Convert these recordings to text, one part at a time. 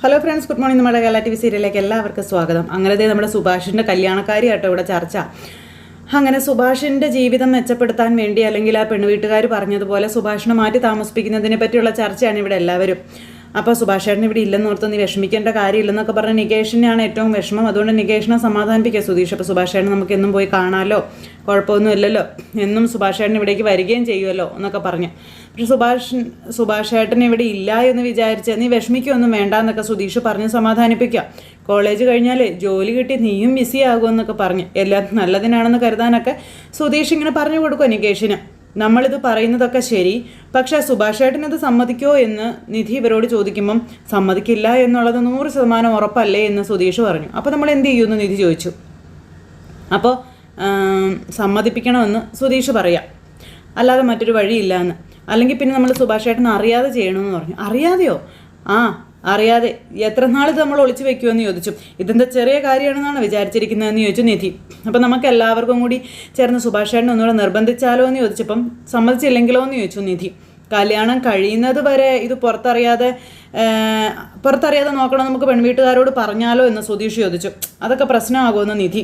Hello friends, good morning. നമ്മുടെ Kerala TV സീരിയലിലേക്ക് എല്ലാവർക്കും സ്വാഗതം. അങ്ങനെ നമ്മുടെ സുഭാഷിൻ്റെ കല്യാണക്കാരിയാട്ടോ ഇവിടെ ചർച്ച. അങ്ങനെ സുഭാഷിൻ്റെ ജീവിതം മെച്ചപ്പെടുത്താൻ വേണ്ടി, അല്ലെങ്കിൽ ആ പെണ്ണുവീട്ടുകാർ പറഞ്ഞതുപോലെ സുഭാഷിനെ മാറ്റി താമസിപ്പിക്കുന്നതിനെ പറ്റിയുള്ള ചർച്ചയാണ് ഇവിടെ എല്ലാവരും. അപ്പോൾ സുഭാഷേട്ടൻ ഇവിടെ ഇല്ലെന്ന് ഓർത്ത് നീ വിഷമിക്കേണ്ട കാര്യമില്ലെന്നൊക്കെ പറഞ്ഞ് നികേഷിനെയാണ് ഏറ്റവും വിഷമം. അതുകൊണ്ട് നികേഷിനെ സമാധാനിപ്പിക്കുക സുധീഷ്. അപ്പോൾ സുഭാഷേട്ടൻ നമുക്ക് എന്നും പോയി കാണാമല്ലോ, കുഴപ്പമൊന്നുമില്ലല്ലോ, എന്നും സുഭാഷേട്ടൻ ഇവിടേക്ക് വരികയും ചെയ്യുമല്ലോ എന്നൊക്കെ പറഞ്ഞ്. പക്ഷെ സുഭാഷേട്ടൻ ഇവിടെ ഇല്ല എന്ന് വിചാരിച്ച് നീ വിഷമിക്കുകയൊന്നും വേണ്ട എന്നൊക്കെ സുധീഷ് പറഞ്ഞ് സമാധാനിപ്പിക്കുക. കോളേജ് കഴിഞ്ഞാൽ ജോലി കിട്ടി നീയും ബിസി ആകുമെന്നൊക്കെ പറഞ്ഞ് എല്ലാം നല്ലതിനാണെന്ന് കരുതാനൊക്കെ സുധീഷ് ഇങ്ങനെ പറഞ്ഞു കൊടുക്കുക നികേഷിന്. നമ്മളിത് പറയുന്നതൊക്കെ ശരി, പക്ഷേ സുഭാഷേട്ടനത് സമ്മതിക്കുമോ എന്ന് നിധി ഇവരോട് ചോദിക്കുമ്പം സമ്മതിക്കില്ല എന്നുള്ളത് 100% ഉറപ്പല്ലേ എന്ന് സുധീഷ് പറഞ്ഞു. അപ്പോൾ നമ്മൾ എന്ത് ചെയ്യുമെന്ന് നിധി ചോദിച്ചു. അപ്പോൾ സമ്മതിപ്പിക്കണമെന്ന് സുധീഷ് പറയാം, അല്ലാതെ മറ്റൊരു വഴിയില്ല എന്ന്. അല്ലെങ്കിൽ പിന്നെ നമ്മൾ സുഭാഷേട്ടൻ അറിയാതെ ചെയ്യണമെന്ന് പറഞ്ഞു. അറിയാതെയോ? അറിയാതെ എത്ര നാളിത് നമ്മൾ ഒളിച്ചു വെക്കുമെന്ന് ചോദിച്ചു. ഇതെന്താ ചെറിയ കാര്യമാണെന്നാണ് വിചാരിച്ചിരിക്കുന്നതെന്ന് ചോദിച്ചു നിധി. അപ്പം നമുക്ക് എല്ലാവർക്കും കൂടി ചേർന്ന് സുഭാഷേട്ടനെ ഒന്നുകൂടെ നിർബന്ധിച്ചാലോ എന്ന് ചോദിച്ചപ്പം സമ്മതിച്ചില്ലെങ്കിലോ എന്ന് ചോദിച്ചു നിധി. കല്യാണം കഴിയുന്നത് വരെ ഇത് പുറത്തറിയാതെ നോക്കണം, നമുക്ക് പെൺവീട്ടുകാരോട് പറഞ്ഞാലോ എന്ന് സുധീഷ് ചോദിച്ചു. അതൊക്കെ പ്രശ്നമാകുമെന്ന് നിധി.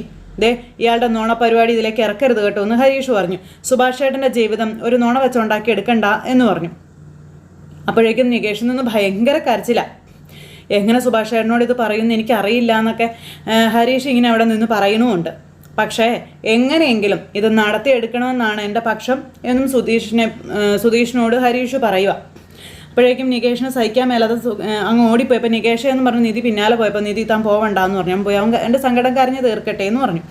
ഇയാളുടെ നോണ പരിപാടി ഇതിലേക്ക് ഇറക്കരുത് കേട്ടോ എന്ന് ഹരീഷ് പറഞ്ഞു. സുഭാഷേട്ടൻ്റെ ജീവിതം ഒരു നോണ വെച്ചുണ്ടാക്കി എടുക്കണ്ട എന്ന് പറഞ്ഞു. അപ്പോഴേക്കും നികേഷിൽ നിന്ന് ഭയങ്കര കരച്ചില. എങ്ങനെ സുഭാഷേട്ടനോട് ഇത് പറയുമെന്ന് എനിക്കറിയില്ല എന്നൊക്കെ ഹരീഷ് ഇങ്ങനെ അവിടെ നിന്ന് പറയുന്നുമുണ്ട്. പക്ഷേ എങ്ങനെയെങ്കിലും ഇത് നടത്തിയെടുക്കണമെന്നാണ് എൻ്റെ പക്ഷം എന്നും സുധീഷിനോട് ഹരീഷ് പറയുക. അപ്പോഴേക്കും നികേഷിനെ സഹിക്കാൻ മേലാതെ അങ്ങ് ഓടിപ്പോയപ്പോൾ നികേഷ് എന്ന് പറഞ്ഞ് നിധി പിന്നാലെ പോയപ്പോൾ നിധി താൻ പോവണ്ടെന്ന് പറഞ്ഞു. ഞാൻ പോയി അവൻ എൻ്റെ സങ്കടം കരഞ്ഞ് തീർക്കട്ടെ എന്ന് പറഞ്ഞു.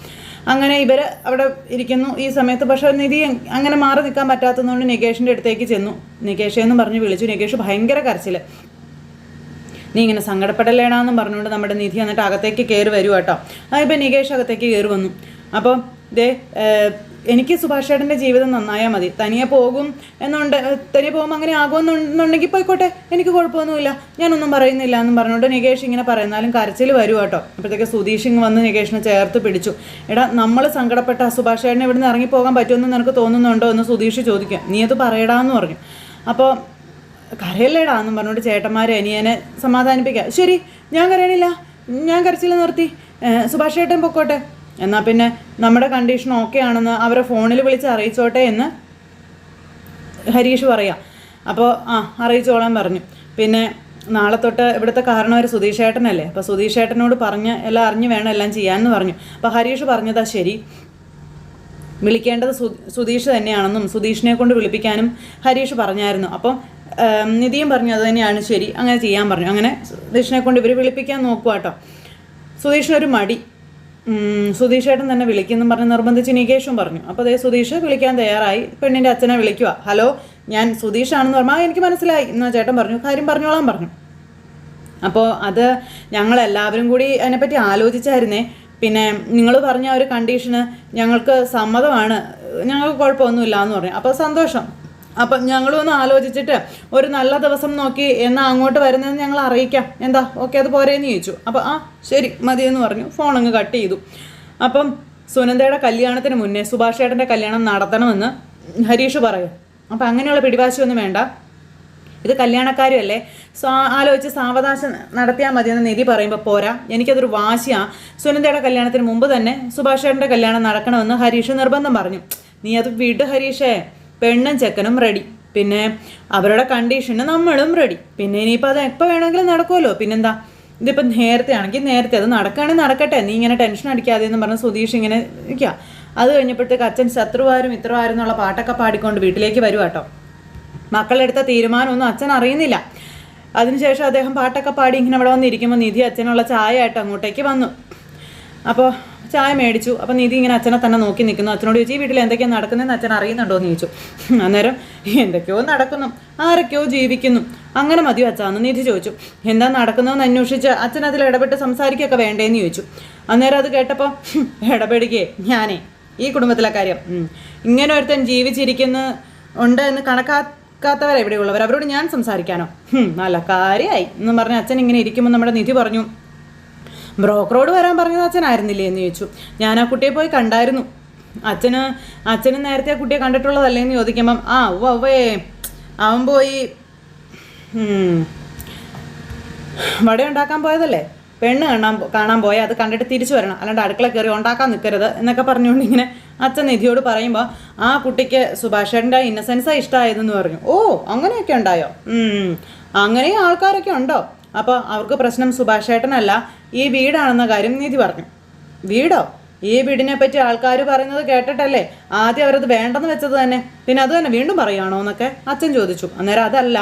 അങ്ങനെ ഇവർ അവിടെ ഇരിക്കുന്നു ഈ സമയത്ത്. പക്ഷേ നിധി അങ്ങനെ മാറി നിൽക്കാൻ പറ്റാത്തതുകൊണ്ട് നികേഷിൻ്റെ അടുത്തേക്ക് ചെന്നു. നികേഷ് എന്ന് പറഞ്ഞ് വിളിച്ചു. നികേഷ് ഭയങ്കര കരച്ചിൽ. നീ ഇങ്ങനെ സങ്കടപ്പെടലേടാന്നും പറഞ്ഞുകൊണ്ട് നമ്മുടെ നിധി എന്നിട്ട് അകത്തേക്ക് കയറി വരും കേട്ടോ. അതിപ്പോൾ നികേഷ് അകത്തേക്ക് കയറി വന്നു. അപ്പോൾ എനിക്ക് സുഭാഷേട്ടൻ്റെ ജീവിതം നന്നായാൽ മതി, തനിയെ പോകും എന്നുണ്ട്, തനിയെ പോകുമ്പോൾ അങ്ങനെ ആകുമെന്നുണ്ടെങ്കിൽ പോയിക്കോട്ടെ, എനിക്ക് കുഴപ്പമൊന്നുമില്ല, ഞാനൊന്നും പറയുന്നില്ല എന്നും പറഞ്ഞുകൊണ്ട് നികേഷ് ഇങ്ങനെ പറയുന്നാലും കരച്ചിൽ വരും കേട്ടോ. അപ്പോഴത്തേക്ക് സുധീഷ് വന്ന് നികേഷിനെ ചേർത്ത് പിടിച്ചു. എടാ, നമ്മൾ സങ്കടപ്പെട്ട സുഭാഷേട്ടനെ ഇവിടുന്ന് ഇറങ്ങിപ്പോകാൻ പറ്റുമെന്ന് നിനക്ക് തോന്നുന്നുണ്ടോ എന്ന് സുധീഷ് ചോദിക്കുക. നീ അത് പറയടാന്ന് പറഞ്ഞു. അപ്പോൾ കരയല്ലേടാ എന്നും പറഞ്ഞുകൊണ്ട് ചേട്ടന്മാരെ അനിയനെ സമാധാനിപ്പിക്കുക. ശരി, ഞാൻ കരയണില്ല, ഞാൻ കരച്ചിൽ നിർത്തി, സുഭാഷേട്ടൻ പൊക്കോട്ടെ, എന്നാൽ പിന്നെ നമ്മുടെ കണ്ടീഷൻ ഓക്കെ ആണെന്ന് അവരെ ഫോണിൽ വിളിച്ച് അറിയിച്ചോട്ടെ എന്ന് ഹരീഷ് പറയാം. അപ്പോൾ അറിയിച്ചോളാൻ പറഞ്ഞു. പിന്നെ നാളെ തൊട്ട് ഇവിടുത്തെ കാരണവർ സുധീഷേട്ടനല്ലേ, അപ്പോൾ സുധീഷേട്ടനോട് പറഞ്ഞ് എല്ലാം അറിഞ്ഞ് വേണം എല്ലാം ചെയ്യാമെന്ന് പറഞ്ഞു. അപ്പോൾ ഹരീഷ് പറഞ്ഞതാ ശരി, വിളിക്കേണ്ടത് സുധീഷ് തന്നെയാണെന്നും സുധീഷിനെ കൊണ്ട് വിളിപ്പിക്കാനും ഹരീഷ് പറഞ്ഞായിരുന്നു. അപ്പം നിധിയും പറഞ്ഞു അത് തന്നെയാണ് ശരി, അങ്ങനെ ചെയ്യാൻ പറഞ്ഞു. അങ്ങനെ സുധീഷിനെ കൊണ്ട് ഇവർ വിളിപ്പിക്കാൻ നോക്കുക കേട്ടോ. സുധീഷിനൊരു മടി. സുധീഷേട്ടൻ തന്നെ വിളിക്കുമെന്നും പറഞ്ഞ് നിർബന്ധിച്ച് നികേഷും പറഞ്ഞു. അപ്പോൾ സുധീഷ് വിളിക്കാൻ തയ്യാറായി. പെണ്ണിൻ്റെ അച്ഛനെ വിളിക്കുക. ഹലോ, ഞാൻ സുധീഷാണെന്ന് പറഞ്ഞാൽ എനിക്ക് മനസ്സിലായി എന്നാൽ ചേട്ടൻ പറഞ്ഞു, കാര്യം പറഞ്ഞോളാൻ പറഞ്ഞു. അപ്പോൾ അത് ഞങ്ങളെല്ലാവരും കൂടി അതിനെപ്പറ്റി ആലോചിച്ചായിരുന്നേ. പിന്നെ നിങ്ങൾ പറഞ്ഞ ഒരു കണ്ടീഷന് ഞങ്ങൾക്ക് സമ്മതമാണ്, ഞങ്ങൾക്ക് കുഴപ്പമൊന്നുമില്ല എന്ന് പറഞ്ഞു. അപ്പോൾ സന്തോഷം. അപ്പം ഞങ്ങളൊന്ന് ആലോചിച്ചിട്ട് ഒരു നല്ല ദിവസം നോക്കി എന്നാൽ അങ്ങോട്ട് വരുന്നതെന്ന് ഞങ്ങൾ അറിയിക്കാം, എന്താ ഓക്കെ അത് പോരേന്ന് ചോദിച്ചു. അപ്പോൾ ശരി മതിയെന്ന് പറഞ്ഞു. ഫോൺ അങ്ങ് കട്ട് ചെയ്തു. അപ്പം സുനന്ദയുടെ കല്യാണത്തിന് മുന്നേ സുഭാഷേട്ടൻ്റെ കല്യാണം നടത്തണമെന്ന് ഹരീഷ് പറയും. അപ്പം അങ്ങനെയുള്ള പിടിവാശിയൊന്നും വേണ്ട, ഇത് കല്യാണക്കാരുമല്ലേ, ആലോചിച്ച് സാവകാശം നടത്തിയാൽ മതിയെന്ന് നിധി പറയുമ്പോൾ പോരാ, എനിക്കതൊരു വാശിയാണ്, സുനന്ദയുടെ കല്യാണത്തിന് മുമ്പ് തന്നെ സുഭാഷേട്ടൻ്റെ കല്യാണം നടക്കണമെന്ന് ഹരീഷ് നിർബന്ധം പറഞ്ഞു. നീ അത് വിട് ഹരീഷേ, പെണ്ണും ചെക്കനും റെഡി, പിന്നെ അവരുടെ കണ്ടീഷന് നമ്മളും റെഡി, പിന്നെ ഇനിയിപ്പോൾ അത് എപ്പോൾ വേണമെങ്കിലും നടക്കുമല്ലോ, പിന്നെന്താ, ഇതിപ്പോൾ നേരത്തെ ആണെങ്കിൽ നേരത്തെ, അത് നടക്കുകയാണെങ്കിൽ നടക്കട്ടെ, നീ ഇങ്ങനെ ടെൻഷൻ അടിക്കാതെ എന്ന് പറഞ്ഞ് സുധീഷ് ഇങ്ങനെ ഇരിക്കുക. അത് കഴിഞ്ഞപ്പോഴത്തേക്ക് അച്ഛൻ ശത്രുവാരും ഇത്രവാരും എന്നുള്ള പാട്ടൊക്കെ പാടിക്കൊണ്ട് വീട്ടിലേക്ക് വരും കേട്ടോ. മക്കളെടുത്ത തീരുമാനമൊന്നും അച്ഛൻ അറിയുന്നില്ല. അതിനുശേഷം അദ്ദേഹം പാട്ടൊക്കെ പാടി ഇങ്ങനെ അവിടെ വന്നിരിക്കുമ്പോൾ നിധി അച്ഛനുള്ള ചായ ആയിട്ട് അങ്ങോട്ടേക്ക് വന്നു. അപ്പോൾ ചായ മേടിച്ചു. അപ്പോൾ നിധി ഇങ്ങനെ അച്ഛനെ തന്നെ നോക്കി നിൽക്കുന്നു. അച്ഛനോട് ചോദിച്ചു, ഈ വീട്ടിൽ എന്തൊക്കെയാണ് നടക്കുന്നതെന്ന് അച്ഛൻ അറിയുന്നുണ്ടോ എന്ന് ചോദിച്ചു. അന്നേരം എന്തൊക്കെയോ നടക്കുന്നു, ആരൊക്കെയോ ജീവിക്കുന്നു, അങ്ങനെ മതിയോ അച്ഛാന്ന് നിധി ചോദിച്ചു. എന്താ നടക്കുന്നതെന്ന് അന്വേഷിച്ച് അച്ഛൻ അതിൽ ഇടപെട്ട് സംസാരിക്കുകയൊക്കെ വേണ്ടേന്ന് ചോദിച്ചു. അന്നേരം അത് കേട്ടപ്പോൾ ഇടപെടുകയെ ഞാനേ ഈ കുടുംബത്തിലെ കാര്യം ഇങ്ങനെ ഒരുത്തൻ ജീവിച്ചിരിക്കുന്ന ഉണ്ട് എന്ന് കണക്കാക്കാത്തവരെ എവിടെയുള്ളവർ, അവരോട് ഞാൻ സംസാരിക്കാനോ, നല്ല കാര്യമായി എന്നും പറഞ്ഞ് അച്ഛൻ ഇങ്ങനെ ഇരിക്കുമ്പോൾ നമ്മുടെ നിധി പറഞ്ഞു, ബ്രോക്കറോട് വരാൻ പറഞ്ഞത് അച്ഛനായിരുന്നില്ലേ എന്ന് ചോദിച്ചു. ഞാൻ ആ കുട്ടിയെ പോയി കണ്ടായിരുന്നു, അച്ഛന് നേരത്തെ ആ കുട്ടിയെ കണ്ടിട്ടുള്ളതല്ലേ എന്ന് ചോദിക്കുമ്പം അവൻ പോയി വട ഉണ്ടാക്കാൻ പോയതല്ലേ, പെണ്ണ് കാണാൻ പോയാൽ അത് കണ്ടിട്ട് തിരിച്ചു വരണം, അല്ലാണ്ട് അടുക്കള കയറി ഉണ്ടാക്കാൻ നിൽക്കരുത് എന്നൊക്കെ പറഞ്ഞുകൊണ്ട് ഇങ്ങനെ അച്ഛൻ നിധിയോട് പറയുമ്പോൾ ആ കുട്ടിക്ക് സുഭാഷേട്ടൻ്റെ ഇന്നസെൻസാണ് ഇഷ്ടമായതെന്ന് പറഞ്ഞു. ഓ അങ്ങനെയൊക്കെ ഉണ്ടായോ? അങ്ങനെയും ആൾക്കാരൊക്കെ ഉണ്ടോ? അപ്പോൾ അവർക്ക് പ്രശ്നം സുഭാഷേട്ടനല്ല, ഈ വീടാണെന്ന കാര്യം നിധി പറഞ്ഞു. വീടോ? ഈ വീടിനെ പറ്റി ആൾക്കാർ പറയുന്നത് കേട്ടിട്ടല്ലേ ആദ്യം അവരത് വേണ്ടെന്ന് വെച്ചത് തന്നെ, പിന്നെ അത് തന്നെ വീണ്ടും പറയുകയാണോ എന്നൊക്കെ അച്ഛൻ ചോദിച്ചു. അന്നേരം അതല്ല,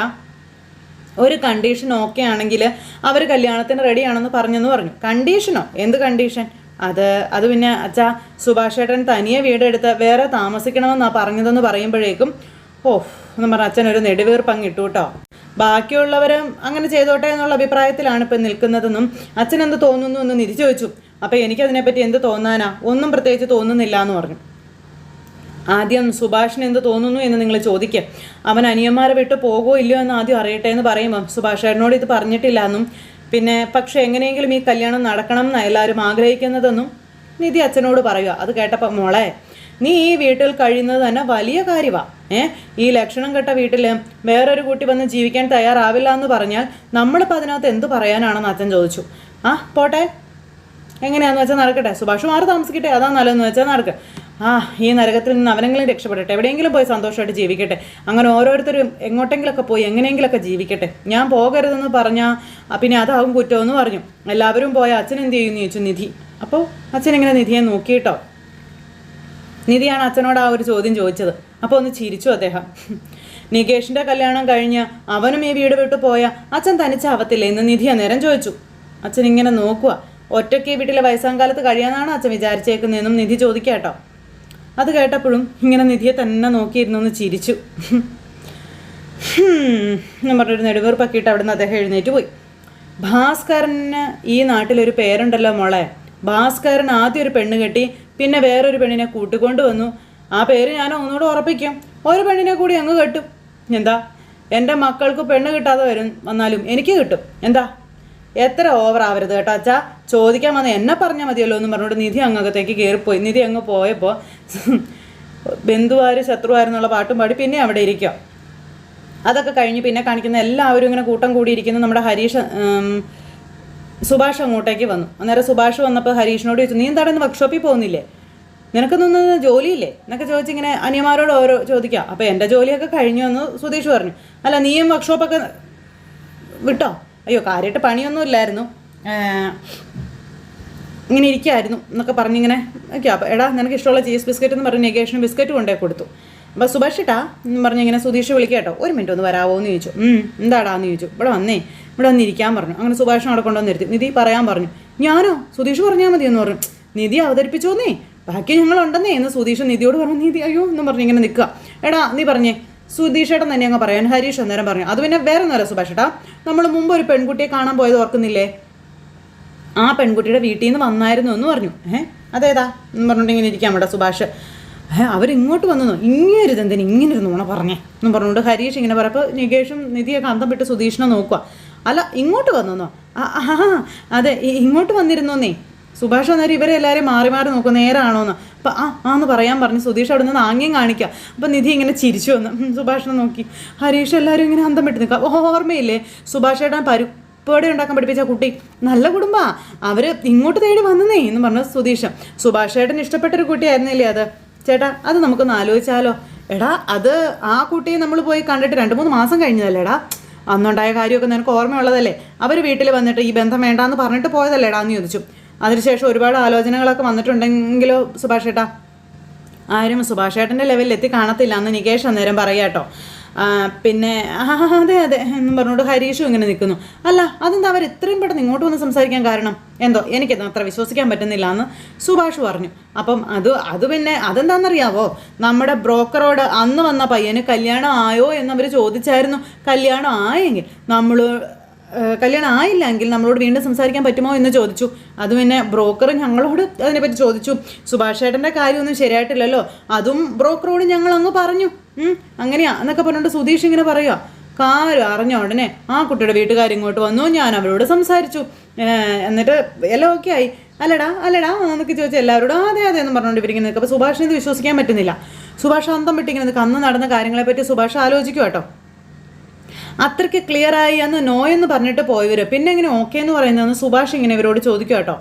ഒരു കണ്ടീഷൻ ഓക്കെ ആണെങ്കിൽ അവർ കല്യാണത്തിന് റെഡിയാണെന്ന് പറഞ്ഞെന്ന് പറഞ്ഞു. കണ്ടീഷനോ? എന്ത് കണ്ടീഷൻ? അത് പിന്നെ അച്ഛാ, സുഭാഷേട്ടൻ തനിയെ വീടെടുത്ത് വേറെ താമസിക്കണമെന്നാണ് പറഞ്ഞതെന്ന് പറയുമ്പോഴേക്കും എന്ന് പറഞ്ഞ അച്ഛൻ ഒരു നെടുവീർപ്പങ്ങ് ഇട്ടു കേട്ടോ. ബാക്കിയുള്ളവരും അങ്ങനെ ചെയ്തോട്ടെ എന്നുള്ള അഭിപ്രായത്തിലാണ് ഇപ്പം നിൽക്കുന്നതെന്നും അച്ഛൻ എന്ത് തോന്നുന്നു എന്ന് നിധി ചോദിച്ചു. അപ്പം എനിക്കതിനെപ്പറ്റി എന്ത് തോന്നാനാ, ഒന്നും പ്രത്യേകിച്ച് തോന്നുന്നില്ല എന്ന് പറഞ്ഞു. ആദ്യം സുഭാഷിന് എന്ത് തോന്നുന്നു എന്ന് നിങ്ങൾ ചോദിക്കുക, അവൻ അനിയന്മാരെ വിട്ട് പോകുമോ ഇല്ലയോ എന്ന് ആദ്യം അറിയട്ടെ എന്ന് പറയുമ്പം സുഭാഷേട്ടനോട് ഇത് പറഞ്ഞിട്ടില്ല എന്നും പിന്നെ പക്ഷെ എങ്ങനെയെങ്കിലും ഈ കല്യാണം നടക്കണം എന്ന് എല്ലാവരും ആഗ്രഹിക്കുന്നതെന്നും നിധി അച്ഛനോട് പറയുക. അത് കേട്ടപ്പോൾ മോളെ, നീ ഈ വീട്ടിൽ കഴിയുന്നത് തന്നെ വലിയ കാര്യമാണ്. ഈ ലക്ഷണം കെട്ട വീട്ടിൽ വേറൊരു കുട്ടി വന്ന് ജീവിക്കാൻ തയ്യാറാവില്ല എന്ന് പറഞ്ഞാൽ നമ്മളിപ്പോൾ അതിനകത്ത് എന്ത് പറയാനാണെന്ന് അച്ഛൻ ചോദിച്ചു. പോട്ടെ, എങ്ങനെയാണെന്ന് വെച്ചാൽ നടക്കട്ടെ, സുഭാഷ് മാറി താമസിക്കട്ടെ, അതാ നല്ലതെന്ന് വെച്ചാൽ നടക്കുക. ഈ നരകത്തിൽ നിന്ന് അവനെങ്കിലും രക്ഷപ്പെടട്ടെ, എവിടെയെങ്കിലും പോയി സന്തോഷമായിട്ട് ജീവിക്കട്ടെ. അങ്ങനെ ഓരോരുത്തരും എങ്ങോട്ടെങ്കിലൊക്കെ പോയി എങ്ങനെയെങ്കിലൊക്കെ ജീവിക്കട്ടെ. ഞാൻ പോകരുതെന്ന് പറഞ്ഞാൽ പിന്നെ അതാവും കുറ്റമെന്ന് പറഞ്ഞു. എല്ലാവരും പോയ അച്ഛൻ എന്ത് ചെയ്യുമെന്ന് ചോദിച്ചു നിധി. അപ്പോൾ അച്ഛൻ ഇങ്ങനെ നിധിയെ നോക്കിയിട്ടോ. നിധിയാണ് അച്ഛനോട് ആ ഒരു ചോദ്യം ചോദിച്ചത്. അപ്പോൾ ഒന്ന് ചിരിച്ചു അദ്ദേഹം. നികേഷിൻ്റെ കല്യാണം കഴിഞ്ഞ് അവനും ഈ വീട് വിട്ടു പോയാൽ അച്ഛൻ തനിച്ചാവത്തില്ലേ എന്ന് നിധി അന്നേരം ചോദിച്ചു. അച്ഛൻ ഇങ്ങനെ നോക്കുക. ഒറ്റയ്ക്ക് ഈ വീട്ടിലെ വയസ്സാം കാലത്ത് കഴിയാനാണ് അച്ഛൻ വിചാരിച്ചേക്കുന്നതെന്നും നിധി ചോദിക്കാട്ടോ. അത് കേട്ടപ്പോഴും ഇങ്ങനെ നിധിയെ തന്നെ നോക്കിയിരുന്നു ഒന്ന് ചിരിച്ചു. എന്ന് പറഞ്ഞൊരു നെടുവീർപ്പൊക്കെ ഇട്ട് അവിടെ നിന്ന് അദ്ദേഹം എഴുന്നേറ്റ് പോയി. ഭാസ്കരന് ഈ നാട്ടിലൊരു പേരുണ്ടല്ലോ മോളെ. ഭാസ്കരൻ ആദ്യം ഒരു പെണ്ണ് കെട്ടി, പിന്നെ വേറൊരു പെണ്ണിനെ കൂട്ടിക്കൊണ്ട് വന്നു. ആ പേര് ഞാൻ ഒന്നുകൂടെ ഉറപ്പിക്കും, ഒരു പെണ്ണിനെ കൂടി അങ്ങ് കെട്ടും. എന്താ, എൻ്റെ മക്കൾക്ക് പെണ്ണ് കിട്ടാതെ വന്നാലും എനിക്ക് കിട്ടും. എന്താ, എത്ര ഓവർ ആവരുത് കേട്ടോ അച്ഛാ, ചോദിക്കാൻ വന്ന് എന്നെ പറഞ്ഞാൽ മതിയല്ലോ എന്ന് പറഞ്ഞുകൊണ്ട് നിധി അങ്ങകത്തേക്ക് കയറിപ്പോയി. നിധി അങ്ങ് പോയപ്പോൾ ബന്ധുവാര് ശത്രുവാരെന്നുള്ള പാട്ടും പാടി പിന്നെ അവിടെ ഇരിക്കുക. അതൊക്കെ കഴിഞ്ഞ് പിന്നെ കാണിക്കുന്ന എല്ലാവരും ഇങ്ങനെ കൂട്ടം കൂടിയിരിക്കുന്നു. നമ്മുടെ സുഭാഷ് അങ്ങോട്ടേക്ക് വന്നു. അന്നേരം സുഭാഷ് വന്നപ്പോൾ ഹരീഷിനോട് ചോദിച്ചു, നീ എന്താണ് ഇന്ന് വർക്ക്ഷോപ്പിൽ പോകുന്നില്ലേ, നിനക്കൊന്നും ജോലിയില്ലേ എന്നൊക്കെ ചോദിച്ചിങ്ങനെ അനിയന്മാരോട് ഓരോ ചോദിക്കുക. അപ്പോൾ എൻ്റെ ജോലിയൊക്കെ കഴിഞ്ഞു എന്ന് സുധീഷ് പറഞ്ഞു. അല്ല, നീയും വർക്ക്ഷോപ്പൊക്കെ വിട്ടോ? അയ്യോ, കാര്യമായിട്ട് പണിയൊന്നും ഇല്ലായിരുന്നു, ഇങ്ങനെ ഇരിക്കുമായിരുന്നു എന്നൊക്കെ പറഞ്ഞിങ്ങനെ ഓക്കെ. അപ്പോൾ എടാ, നിനക്ക് ഇഷ്ടമുള്ള ചീസ് ബിസ്ക്കറ്റ് എന്ന് പറഞ്ഞ് നികേഷിന് ബിസ്ക്കറ്റ് കൊണ്ടേ കൊടുത്തു. അപ്പോൾ സുഭാഷ് ഇട്ടാ എന്ന് പറഞ്ഞ് ഇങ്ങനെ സുധീഷ് വിളിക്കുക കേട്ടോ. ഒരു മിനിറ്റ് ഒന്ന് വരാമോ എന്ന് ചോദിച്ചു. എന്താടാന്ന് ചോദിച്ചു. ഇവിടെ വന്നിരിക്കാൻ പറഞ്ഞു. അങ്ങനെ സുഭാഷിനെ അവിടെ കൊണ്ടുവന്നിരുത്തി. നിധി പറയാൻ പറഞ്ഞു. ഞാനോ? സുധീഷ് പറഞ്ഞാൽ മതി എന്ന് പറഞ്ഞു. നിധി അവതരിപ്പിച്ചോന്നേ, ബാക്കി ഞങ്ങളുണ്ടെന്നേ എന്ന് സുധീഷ് നിധിയോട് പറഞ്ഞു. നിധി അയ്യോ എന്ന് പറഞ്ഞ് ഇങ്ങനെ നിൽക്കുക. എടാ നീ പറഞ്ഞേ, സുധീഷേട്ടൻ തന്നെ അങ്ങ് പറയാൻ ഹരീഷ് അന്നേരം പറഞ്ഞു. അത് പിന്നെ വേറെ ഒന്നുമല്ല സുഭാഷേട്ടാ, നമ്മൾ മുമ്പ് ഒരു പെൺകുട്ടിയെ കാണാൻ പോയത് ഓർക്കുന്നില്ലേ, ആ പെൺകുട്ടിയുടെ വീട്ടിൽ നിന്ന് വന്നായിരുന്നു എന്ന് പറഞ്ഞു. അതേതാ എന്ന് പറഞ്ഞിട്ട് ഇങ്ങനെ ഇരിക്കാം അവിടെ സുഭാഷ്. അവരിങ്ങോട്ട് വന്നു, ഇങ്ങനൊരു എന്തിന് ഇങ്ങനൊരു നുണ പറഞ്ഞേ എന്ന് പറഞ്ഞുകൊണ്ട് ഹരീഷ് ഇങ്ങനെ പറയപ്പോൾ നികേഷും നിധിയൊക്കെ അന്തം വിട്ട് സുധീഷിനെ നോക്കുക. അല്ല, ഇങ്ങോട്ട് വന്നോ? അതെ, ഇങ്ങോട്ട് വന്നിരുന്നോന്നേ. സുഭാഷ് അന്നേരം ഇവരെ എല്ലാവരെയും മാറി മാറി നോക്കും, നേരാണോന്ന്. അപ്പം ആന്ന് പറയാൻ പറഞ്ഞു. സുധീഷ് അവിടെ നിന്ന് ആംഗ്യം കാണിക്കുക. അപ്പം നിധി ഇങ്ങനെ ചിരിച്ചു വന്നു സുഭാഷിനെ നോക്കി. ഹരീഷ് എല്ലാവരും ഇങ്ങനെ അന്തം വിട്ട് നിൽക്കുക. ഓർമ്മയില്ലേ സുഭാഷേട്ടൻ പരിപ്പോടെ ഉണ്ടാക്കാൻ പഠിപ്പിച്ച കുട്ടി, നല്ല കുടുംബാ, അവർ ഇങ്ങോട്ട് തേടി വന്നേ എന്ന് പറഞ്ഞു സുധീഷ്. സുഭാഷേട്ടൻ ഇഷ്ടപ്പെട്ടൊരു കുട്ടിയായിരുന്നില്ലേ അത്? ചേട്ടാ, അത് നമുക്കൊന്ന് ആലോചിച്ചാലോ? എടാ, അത് ആ കുട്ടിയെ നമ്മൾ പോയി കണ്ടിട്ട് 2-3 മാസം കഴിഞ്ഞതല്ലേ എടാ, അന്നുണ്ടായ കാര്യമൊക്കെ നിനക്ക് ഓർമ്മയുള്ളതല്ലേ? അവർ വീട്ടിൽ വന്നിട്ട് ഈ ബന്ധം വേണ്ടാന്ന് പറഞ്ഞിട്ട് പോയതല്ലേടാ എന്ന് ചോദിച്ചു. അതിനുശേഷം ഒരുപാട് ആലോചനകളൊക്കെ വന്നിട്ടുണ്ടെങ്കിലോ സുഭാഷേട്ടാ, ആരും സുഭാഷേട്ടൻ്റെ ലെവലിൽ എത്തി കാണത്തില്ല എന്ന് നികേഷ് അന്നേരം പറയാം കേട്ടോ. പിന്നെ അതെ എന്ന് പറഞ്ഞുകൊണ്ട് ഹരീഷും ഇങ്ങനെ നിൽക്കുന്നു. അല്ല, അതെന്താ അവർ ഇത്രയും പെട്ടെന്ന് ഇങ്ങോട്ട് വന്ന് സംസാരിക്കാൻ കാരണം? എന്തോ എനിക്കത് അത്ര വിശ്വസിക്കാൻ പറ്റുന്നില്ല എന്ന് സുഭാഷ് പറഞ്ഞു. അപ്പം അത് പിന്നെ അതെന്താണെന്നറിയാവോ, നമ്മുടെ ബ്രോക്കറോട് അന്ന് വന്ന പയ്യന് കല്യാണം ആയോ എന്നവർ ചോദിച്ചായിരുന്നു. കല്യാണം ആയെങ്കിൽ കല്യാണം ആയില്ലെങ്കിൽ നമ്മളോട് വീണ്ടും സംസാരിക്കാൻ പറ്റുമോ എന്ന് ചോദിച്ചു. അത് പിന്നെ ബ്രോക്കർ ഞങ്ങളോട് അതിനെപ്പറ്റി ചോദിച്ചു. സുഭാഷ് ചേട്ടൻ്റെ കാര്യമൊന്നും ശരിയായിട്ടില്ലല്ലോ, അതും ബ്രോക്കറോട് ഞങ്ങൾ അങ്ങ് പറഞ്ഞു. അങ്ങനെയാ എന്നൊക്കെ പറഞ്ഞിട്ട് സുധീഷ് ഇങ്ങനെ പറയുക. കാര്യം അറിഞ്ഞ ഉടനെ ആ കുട്ടിയുടെ വീട്ടുകാരിങ്ങോട്ട് വന്നു, ഞാൻ അവരോട് സംസാരിച്ചു, എന്നിട്ട് എല്ലാം ഓക്കെ ആയി. അല്ലടാ എന്നൊക്കെ ചോദിച്ചാൽ എല്ലാവരോടും അതെ എന്ന് പറഞ്ഞുകൊണ്ട് ഇവരിങ്ങനെ നിൽക്കുക. അപ്പോൾ സുഭാഷിന് ഇത് വിശ്വസിക്കാൻ പറ്റുന്നില്ല. സുഭാഷ് അന്തം വിട്ടിങ്ങനെ നിൽക്കുക. അന്ന് നടന്ന കാര്യങ്ങളെപ്പറ്റി സുഭാഷ് ആലോചിക്കും കേട്ടോ. അത്രയ്ക്ക് ക്ലിയറായി അന്ന് നോ എന്ന് പറഞ്ഞിട്ട് പോയവർ പിന്നെ ഇങ്ങനെ ഓക്കെ എന്ന് പറയുന്നതെന്ന് സുഭാഷ് ഇങ്ങനെ ഇവരോട് ചോദിക്കും കേട്ടോ.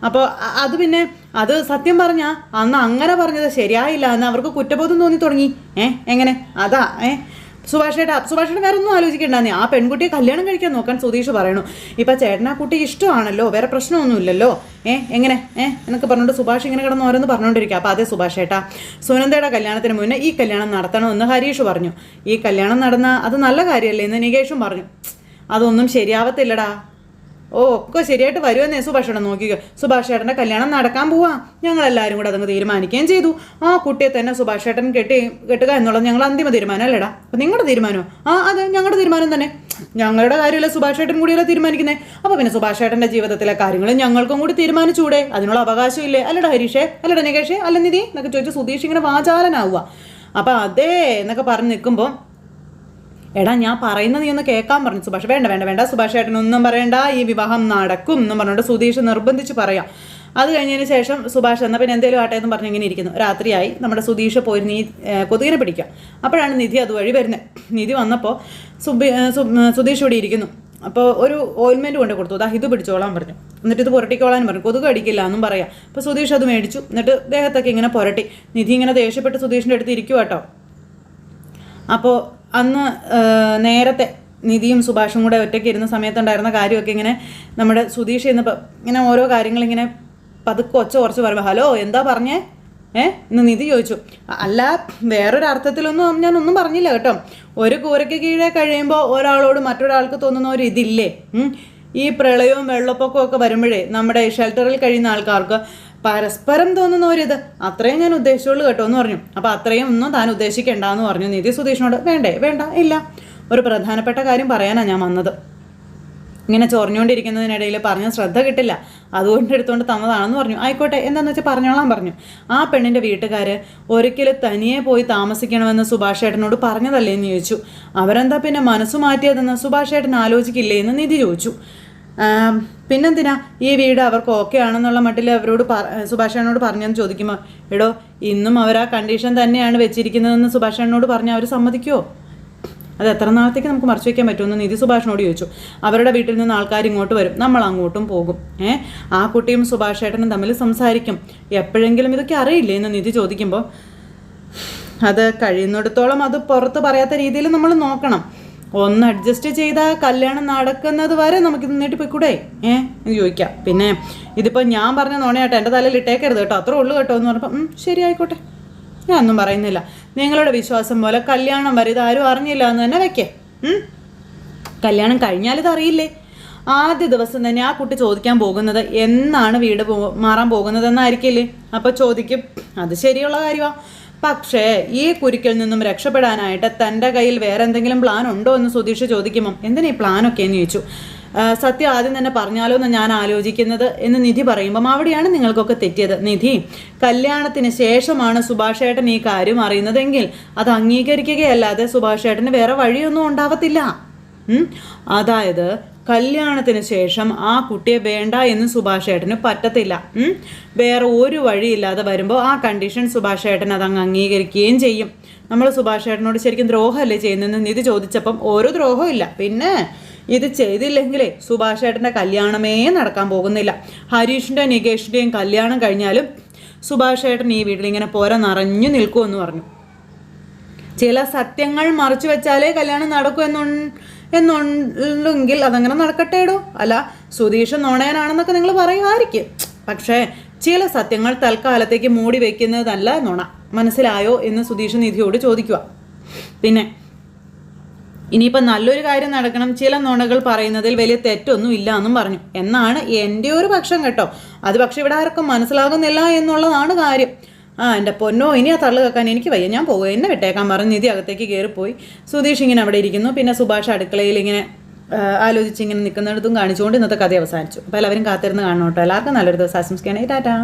അപ്പോൾ അത് പിന്നെ അത് സത്യം പറഞ്ഞാൽ അന്ന് അങ്ങനെ പറഞ്ഞത് ശരിയായില്ല എന്ന് അവർക്ക് കുറ്റബോധം തോന്നി തുടങ്ങി. എങ്ങനെ അതാ സുഭാഷേട്ടൻ വേറെ ഒന്നും ആലോചിക്കണ്ടെന്നേ, ആ പെൺകുട്ടിയെ കല്യാണം കഴിക്കാൻ നോക്കാൻ സുധീഷ് പറയണു. ഇപ്പം ചേട്ടനാ കുട്ടി ഇഷ്ടമാണല്ലോ, വേറെ പ്രശ്നമൊന്നുമില്ലല്ലോ, എങ്ങനെ എന്നൊക്കെ പറഞ്ഞുകൊണ്ട് സുഭാഷ് ഇങ്ങനെ കിടന്ന് ഓരോന്ന് പറഞ്ഞുകൊണ്ടിരിക്കുക. അപ്പോൾ അതെ സുഭാഷേട്ടാ, സുനന്ദയുടെ കല്യാണത്തിന് മുന്നേ ഈ കല്യാണം നടത്തണമെന്ന് ഹരീഷ് പറഞ്ഞു. ഈ കല്യാണം നടന്ന അത് നല്ല കാര്യമല്ലേ എന്ന് നികേഷും പറഞ്ഞു. അതൊന്നും ശരിയാവത്തില്ലടാ. ഒക്കെ ശരിയായിട്ട് വരുമെന്നേ സുഭാഷേട്ടൻ നോക്കിക്കോ. സുഭാഷേട്ടൻ്റെ കല്യാണം നടക്കാൻ പോവാ, ഞങ്ങളെല്ലാവരും കൂടെ അതങ്ങ് തീരുമാനിക്കുകയും ചെയ്തു. ആ കുട്ടിയെ തന്നെ സുഭാഷേട്ടൻ കെട്ടുക എന്നുള്ളത് ഞങ്ങൾ അന്തിമ തീരുമാനം അല്ലേടാ. അപ്പം നിങ്ങളുടെ തീരുമാനമോ? അതെ ഞങ്ങളുടെ തീരുമാനം തന്നെ. ഞങ്ങളുടെ കാര്യമല്ല സുഭാഷേട്ടൻ കൂടിയല്ല തീരുമാനിക്കുന്നത്. അപ്പോൾ പിന്നെ സുഭാഷേട്ടൻ്റെ ജീവിതത്തിലെ കാര്യങ്ങൾ ഞങ്ങൾക്കും കൂടി തീരുമാനിച്ചൂടെ? അതിനുള്ള അവകാശമില്ലേ? അല്ലടാ ഹരീഷേ, അല്ലടാ നികേഷേ, അല്ല നിധി എന്നൊക്കെ ചോദിച്ചു സുധീഷ് ഇങ്ങനെ വാചാലനാവുക. അപ്പം അതേ എന്നൊക്കെ പറഞ്ഞ് നിൽക്കുമ്പോൾ എടാ ഞാൻ പറയുന്നത് നീ ഒന്ന് കേൾക്കാൻ പറഞ്ഞു സുഭാഷ്. വേണ്ട സുഭാഷേട്ടനൊന്നും പറയണ്ട, ഈ വിവാഹം നടക്കും എന്നും പറഞ്ഞുകൊണ്ട് സുധീഷ് നിർബന്ധിച്ച് പറയാം. അത് കഴിഞ്ഞതിന് ശേഷം സുഭാഷ് എന്നാൽ പിന്നെ എന്തേലും ആട്ടെ എന്ന് പറഞ്ഞ് ഇങ്ങനെ ഇരിക്കുന്നു. രാത്രിയായി. നമ്മുടെ സുധീഷ് പോയിരുന്ന് ഈ കൊതുകിനെ പിടിക്കുക. അപ്പോഴാണ് നിധി അതുവഴി വരുന്നത്. നിധി വന്നപ്പോൾ സുധീഷ് ഇവിടെ ഇരിക്കുന്നു. അപ്പോൾ ഒരു ഓയിൽമെൻറ്റ് കൊണ്ട് കൊടുത്തു. ഇത് പിടിച്ചോളാൻ പറഞ്ഞു. എന്നിട്ട് ഇത് പുരട്ടിക്കോളാൻ പറഞ്ഞു. കൊതുക് അടിക്കില്ല എന്നും പറയാം. അപ്പോൾ സുധീഷ് അത് മേടിച്ചു. എന്നിട്ട് ദേഹത്തൊക്കെ ഇങ്ങനെ പുരട്ടി. നിധി ഇങ്ങനെ ദേഷ്യപ്പെട്ട് സുധീഷിൻ്റെ അടുത്ത് ഇരിക്കുക കേട്ടോ. അപ്പോൾ അന്ന് നേരത്തെ നിധിയും സുഭാഷും കൂടെ ഒറ്റയ്ക്ക് ഇരുന്ന സമയത്തുണ്ടായിരുന്ന കാര്യമൊക്കെ ഇങ്ങനെ നമ്മുടെ സുധീഷ് ഇന്നിപ്പോൾ ഇങ്ങനെ ഓരോ കാര്യങ്ങളിങ്ങനെ പതുക്കെ ഒച്ച കുറച്ച് പറയുമ്പോൾ ഹലോ എന്താ പറഞ്ഞേ ഇന്ന് നിധി ചോദിച്ചു. അല്ല വേറൊരു അർത്ഥത്തിലൊന്നും ഞാനൊന്നും പറഞ്ഞില്ല കേട്ടോ. ഒരു കൂരയ്ക്ക് കീഴെ കഴിയുമ്പോൾ ഒരാളോട് മറ്റൊരാൾക്ക് തോന്നുന്ന ഒരു ഇതില്ലേ, ഈ പ്രളയവും വെള്ളപ്പൊക്കവും ഒക്കെ വരുമ്പോഴേ നമ്മുടെ ഷെൽട്ടറിൽ കഴിയുന്ന ആൾക്കാർക്ക് പരസ്പരം തോന്നുന്ന ഒരിത്, അത്രയും ഞാൻ ഉദ്ദേശിച്ചുള്ളൂ കേട്ടോ എന്ന് പറഞ്ഞു. അപ്പോൾ അത്രയും ഒന്നും താൻ ഉദ്ദേശിക്കേണ്ടെന്ന് പറഞ്ഞു നിധി സുധീഷിനോട്. വേണ്ട ഇല്ല, ഒരു പ്രധാനപ്പെട്ട കാര്യം പറയാനാണ് ഞാൻ വന്നത്. ഇങ്ങനെ ചൊറിഞ്ഞുകൊണ്ടിരിക്കുന്നതിനിടയിൽ പറഞ്ഞ ശ്രദ്ധ കിട്ടില്ല, അതുകൊണ്ട് എടുത്തുകൊണ്ട് തന്നതാണെന്ന് പറഞ്ഞു. ആയിക്കോട്ടെ എന്താണെന്ന് വെച്ചാൽ പറഞ്ഞോളാൻ പറഞ്ഞു. ആ പെണ്ണിൻ്റെ വീട്ടുകാർ ഒരിക്കലും തനിയെ പോയി താമസിക്കണമെന്ന് സുഭാഷ് ഏട്ടനോട് പറഞ്ഞതല്ലേ എന്ന് ചോദിച്ചു. അവരെന്താ പിന്നെ മനസ്സ് മാറ്റിയതെന്ന് സുഭാഷ് ഏട്ടൻ ആലോചിക്കില്ലേ എന്ന് നിധി ചോദിച്ചു. പിന്നെന്തിനാ ഈ വീട് അവർക്ക് ഓക്കെ ആണെന്നുള്ള മട്ടിൽ അവരോട് സുഭാഷേട്ടനോട് പറഞ്ഞെന്ന് ചോദിക്കുമ്പോൾ എടോ ഇന്നും അവർ ആ കണ്ടീഷൻ തന്നെയാണ് വെച്ചിരിക്കുന്നതെന്ന് സുഭാഷേട്ടനോട് പറഞ്ഞാൽ അവർ സമ്മതിക്കുമോ? അത് എത്ര നാളത്തേക്ക് നമുക്ക് മറച്ചു വയ്ക്കാൻ പറ്റുമെന്ന് നിധി സുഭാഷിനോട് ചോദിച്ചു. അവരുടെ വീട്ടിൽ നിന്ന് ആൾക്കാർ ഇങ്ങോട്ട് വരും, നമ്മൾ അങ്ങോട്ടും പോകും. ആ കുട്ടിയും സുഭാഷേട്ടനും തമ്മിൽ സംസാരിക്കും. എപ്പോഴെങ്കിലും ഇതൊക്കെ അറിയില്ലേ എന്ന് നിധി ചോദിക്കുമ്പോൾ അത് കഴിയുന്നിടത്തോളം അത് പുറത്ത് പറയാത്ത രീതിയിൽ നമ്മൾ നോക്കണം. ഒന്ന് അഡ്ജസ്റ്റ് ചെയ്താൽ കല്യാണം നടക്കുന്നത് വരെ നമുക്കിത് നീട്ടിപ്പോയിക്കൂടെ എന്ന് ചോദിക്കാം. പിന്നെ ഇതിപ്പോൾ ഞാൻ പറഞ്ഞ നോണയാട്ടെ, എൻ്റെ തലയിൽ ഇട്ടേക്കരുത് കേട്ടോ, അത്രേ ഉള്ളൂ കേട്ടോ എന്ന് പറഞ്ഞപ്പോൾ ശരി ആയിക്കോട്ടെ, ഞാനൊന്നും പറയുന്നില്ല. നിങ്ങളുടെ വിശ്വാസം പോലെ കല്യാണം വരെ ഇതാരും അറിഞ്ഞില്ല എന്ന് തന്നെ വെക്കേ. കല്യാണം കഴിഞ്ഞാൽ ഇത് അറിയില്ലേ? ആദ്യ ദിവസം തന്നെ ആ കുട്ടി ചോദിക്കാൻ പോകുന്നത് എന്നാണ് വീട് മാറാൻ പോകുന്നതെന്നായിരിക്കില്ലേ? അപ്പോൾ ചോദിക്കും, അത് ശരിയുള്ള കാര്യമാണ്. പക്ഷേ ഈ കുരുക്കിൽ നിന്നും രക്ഷപ്പെടാനായിട്ട് തൻ്റെ കയ്യിൽ വേറെ എന്തെങ്കിലും പ്ലാൻ ഉണ്ടോ എന്ന് സുധീഷ് ചോദിക്കുമ്പം എന്തിനാ ഈ പ്ലാനൊക്കെ എന്ന് ചോദിച്ചു. സത്യം ആദ്യം തന്നെ പറഞ്ഞാലോ എന്ന് ഞാൻ ആലോചിക്കുന്നത് എന്ന് നിധി പറയുമ്പം അവിടെയാണ് നിങ്ങൾക്കൊക്കെ തെറ്റിയത്. നിധി, കല്യാണത്തിന് ശേഷമാണ് സുഭാഷേട്ടൻ ഈ കാര്യം അറിയുന്നതെങ്കിൽ അത് അംഗീകരിക്കുകയല്ലാതെ സുഭാഷേട്ടന് വേറെ വഴിയൊന്നും ഉണ്ടാവത്തില്ല. അതായത് കല്യാണത്തിന് ശേഷം ആ കുട്ടിയെ വേണ്ട എന്ന് സുഭാഷേട്ടന് പറ്റത്തില്ല. വേറെ ഒരു വഴിയില്ലാതെ വരുമ്പോൾ ആ കണ്ടീഷൻ സുഭാഷേട്ടൻ അതങ്ങ് അംഗീകരിക്കുകയും ചെയ്യും. നമ്മൾ സുഭാഷേട്ടനോട് ശരിക്കും ദ്രോഹമല്ലേ ചെയ്യുന്നതെന്ന് നിധി ചോദിച്ചപ്പം ഒരു ദ്രോഹവും ഇല്ല. പിന്നെ ഇത് ചെയ്തില്ലെങ്കിലേ സുഭാഷേട്ടൻ്റെ കല്യാണമേ നടക്കാൻ പോകുന്നില്ല. ഹരീഷിൻ്റെയും നികേഷിൻ്റെയും കല്യാണം കഴിഞ്ഞാലും സുഭാഷേട്ടൻ ഈ വീട്ടിലിങ്ങനെ പോര നിറഞ്ഞു നിൽക്കുമെന്ന് പറഞ്ഞു. ചില സത്യങ്ങൾ മറച്ചു വെച്ചാലേ കല്യാണം നടക്കൂ എന്നുണ്ടെങ്കിൽ അതങ്ങനെ നടക്കട്ടേടോ. അല്ല സുധീഷ് നുണയനാണെന്നൊക്കെ നിങ്ങൾ പറയുമായിരിക്കും, പക്ഷേ ചില സത്യങ്ങൾ തൽക്കാലത്തേക്ക് മൂടി വയ്ക്കുന്നതല്ല നുണ. മനസ്സിലായോ എന്ന് സുധീഷ് നിധിയോട് ചോദിക്കുക. പിന്നെ ഇനിയിപ്പോൾ നല്ലൊരു കാര്യം നടക്കണം, ചില നുണകൾ പറയുന്നതിൽ വലിയ തെറ്റൊന്നും ഇല്ല എന്നും പറഞ്ഞു എന്നാണ് എൻ്റെ ഒരു പക്ഷം കേട്ടോ. അത് പക്ഷെ ഇവിടെ ആർക്കും മനസ്സിലാകുന്നില്ല എന്നുള്ളതാണ് കാര്യം. എൻ്റെ പൊന്നോ, ഇനി ആ തള്ളു കേൾക്കാൻ എനിക്ക് വയ്യ, ഞാൻ പോകുക, എന്നെ വിട്ടേക്കാൻ പറഞ്ഞ് നിധി അകത്തേക്ക് കയറിപ്പോയി. സുധീഷ് ഇങ്ങനെ അവിടെ ഇരിക്കുന്നു. പിന്നെ സുഭാഷ് അടുക്കളയിൽ ഇങ്ങനെ ആലോചിച്ച് ഇങ്ങനെ നിൽക്കുന്നിടത്തും കാണിച്ചുകൊണ്ട് ഇന്നത്തെ കഥ അവസാനിച്ചു. അപ്പോൾ എല്ലാവരും കാത്തിരുന്ന് കാണണം കേട്ടോ. എല്ലാവർക്കും നല്ലൊരു ദിവസം ആശംസിക്കുകയാണെങ്കിൽ ടാറ്റാ.